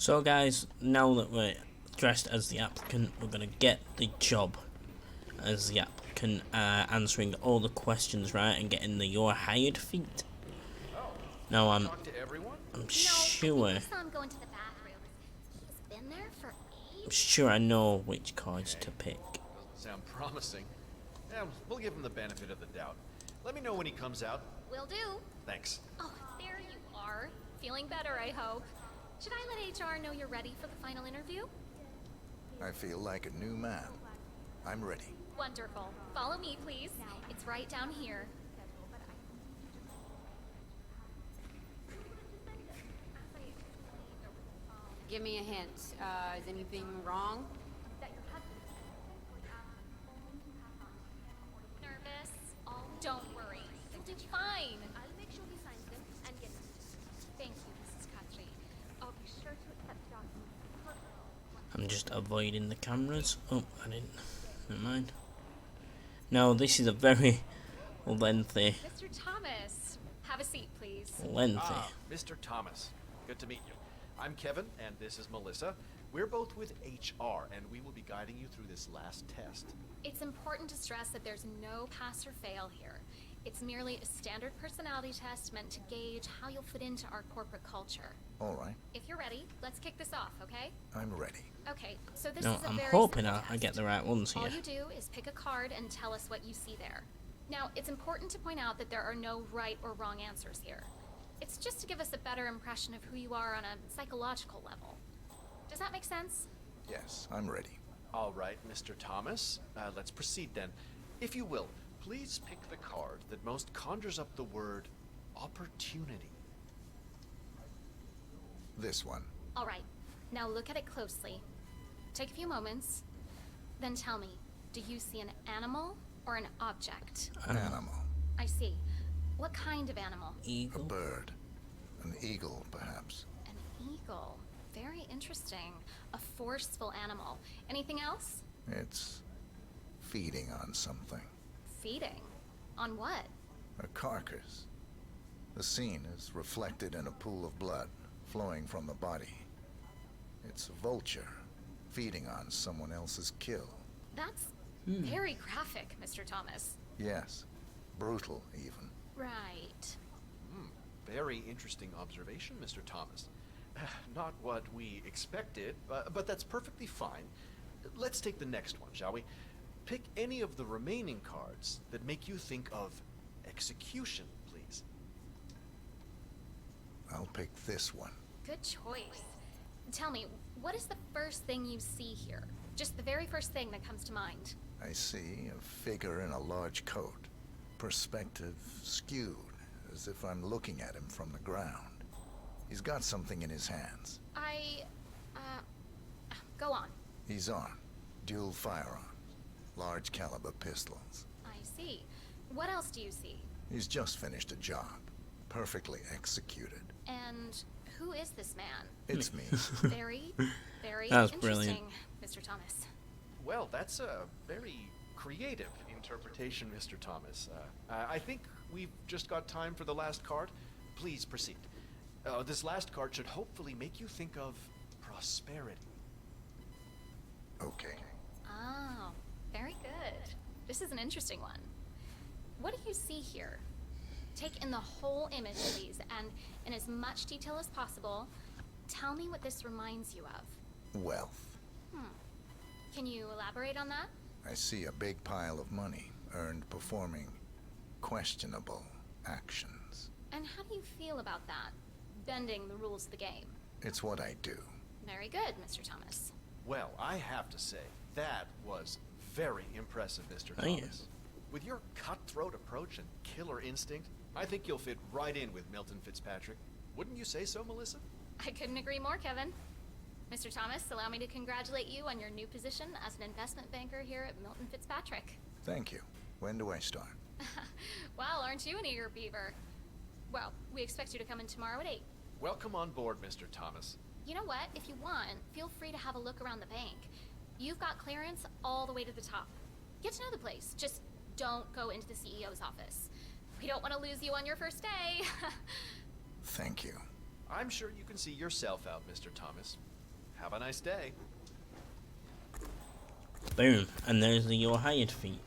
So guys, now that we're dressed as the applicant, we're going to get the job as the applicant, answering all the questions right and getting the "you're hired" feat. Now I'm sure I know which cards to pick. Doesn't sound promising. Yeah, we'll give him the benefit of the doubt. Let me know when he comes out. Will do. Thanks. Oh, there you are. Feeling better, I hope. Should I let HR know you're ready for the final interview? I feel like a new man. I'm ready. Wonderful. Follow me, please. It's right down here. Give me a hint. Is anything wrong? Nervous? Don't worry. You'll do fine. I'll make sure he signs them and gets them. Thank you, Mrs. Khatri. I'll be sure to accept documents. I'm just avoiding the cameras. Oh, I didn't. Never mind. Now this is a very lengthy. Mr. Thomas, have a seat, please. Lengthy. Mr. Thomas. Good to meet you. I'm Kevin, and this is Melissa. We're both with HR, and we will be guiding you through this last test. It's important to stress that there's no pass or fail here. It's merely a standard personality test meant to gauge how you'll fit into our corporate culture. All right, If you're ready, let's kick this off, okay? I'm ready. Okay, so this No, is a I'm very hoping simple I get test. the right ones here. All you do is pick a card and tell us what you see there. Now, it's important to point out that there are no right or wrong answers here. It's just to give us a better impression of who you are on a psychological level. Does that make sense? Yes, I'm ready. All right, Mr. Thomas. Let's proceed then. If you will, please pick the card that most conjures up the word opportunity. This one. All right, now look at it closely. Take a few moments, then tell me, do you see an animal or an object? Animal. I see. What kind of animal? A Eagle. bird. An eagle, perhaps. An eagle. Very interesting. A forceful animal. Anything else? It's feeding on something. Feeding. On what? A carcass. The scene is reflected in a pool of blood flowing from the body. It's a vulture feeding on someone else's kill. That's very graphic, Mr. Thomas. Yes, brutal even. Right. Very interesting observation, Mr. Thomas. Not what we expected, but that's perfectly fine. Let's take the next one, shall we? Pick any of the remaining cards that make you think of execution, please. I'll pick this one. Good choice. Tell me, what is the first thing you see here? Just the very first thing that comes to mind. I see a figure in a large coat. Perspective skewed, as if I'm looking at him from the ground. He's got something in his hands. Go on. He's armed. Dual firearms. Large caliber pistols. I see. What else do you see? He's just finished a job. Perfectly executed. And who is this man? It's me. Very, very That was interesting, brilliant. Mr. Thomas. Well, that's a very creative interpretation, Mr. Thomas. I think we've just got time for the last card. Please proceed. This last card should hopefully make you think of prosperity. Okay. Oh, very good. This is an interesting one. What do you see here? Take in the whole image, please, and in as much detail as possible, tell me what this reminds you of. Wealth. Can you elaborate on that? I see a big pile of money earned performing questionable actions. And how do you feel about that? Bending the rules of the game. It's what I do. Very good, Mr. Thomas. Well, I have to say, that was very impressive, Mr. Thank Thomas. you. With your cutthroat approach and killer instinct, I think you'll fit right in with Milton Fitzpatrick. Wouldn't you say so, Melissa? I couldn't agree more, Kevin. Mr. Thomas, allow me to congratulate you on your new position as an investment banker here at Milton Fitzpatrick. Thank you. When do I start? Well, aren't you an eager beaver? Well, we expect you to come in tomorrow at 8. Welcome on board, Mr. Thomas. You know what? If you want, feel free to have a look around the bank. You've got clearance all the way to the top. Get to know the place. Just don't go into the CEO's office. We don't want to lose you on your first day. Thank you. I'm sure you can see yourself out, Mr. Thomas. Have a nice day. Boom, and there's the your hired feet.